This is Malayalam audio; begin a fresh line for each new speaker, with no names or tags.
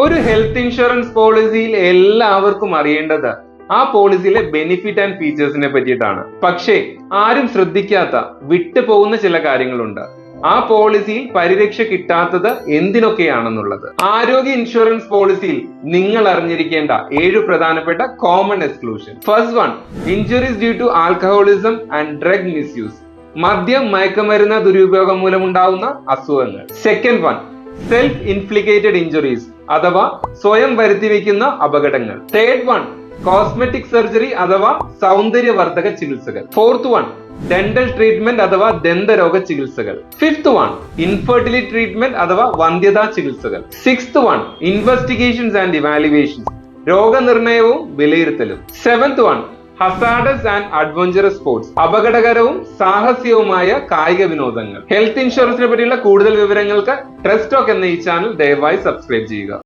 ഒരു ഹെൽത്ത് ഇൻഷുറൻസ് പോളിസിയിൽ എല്ലാവർക്കും അറിയേണ്ടത് ആ പോളിസിയിലെ ബെനിഫിറ്റ് ആൻഡ് ഫീച്ചേഴ്സിനെ പറ്റിയിട്ടാണ്. പക്ഷേ ആരും ശ്രദ്ധിക്കാത്ത വിട്ടുപോകുന്ന ചില കാര്യങ്ങളുണ്ട്. ആ പോളിസിയിൽ പരിരക്ഷ കിട്ടാത്തത് എന്തിനൊക്കെയാണെന്നുള്ളത്. ആരോഗ്യ ഇൻഷുറൻസ് പോളിസിയിൽ നിങ്ങൾ അറിഞ്ഞിരിക്കേണ്ട 7 പ്രധാനപ്പെട്ട common exclusion. First one, injuries due to alcoholism and drug misuse. മദ്യം, മയക്കുമരുന്ന് ദുരുപയോഗം മൂലമുണ്ടാവുന്ന അസുഖങ്ങൾ. Second one, self inflicted injuries അഥവാ സ്വയം വരുത്തിവെക്കുന്ന അപകടങ്ങൾ. തേർഡ് വൺ, കോസ്മെറ്റിക് സർജറി അഥവാ സൗന്ദര്യവർദ്ധക ചികിത്സകൾ. ഫോർത്ത് വൺ, ഡെന്റൽ ട്രീറ്റ്മെന്റ് അഥവാ ദന്തരോഗ ചികിത്സകൾ. ഫിഫ്ത് വൺ, ഇൻഫെർട്ടിലിറ്റി ട്രീറ്റ്മെന്റ് അഥവാ വന്ധ്യതാ ചികിത്സകൾ. Sixth one, investigations and evaluations, രോഗനിർണയവും വിലയിരുത്തലും. Seventh one, hazardous and adventurous sports, അപകടകരവും സാഹസികവുമായ കായിക വിനോദങ്ങൾ. ഹെൽത്ത് ഇൻഷുറൻസിനെ പറ്റിയുള്ള കൂടുതൽ വിവരങ്ങൾക്ക് ട്രസ്റ്റ് ടോക്ക് എന്ന ഈ ചാനൽ ദയവായി സബ്സ്ക്രൈബ് ചെയ്യുക.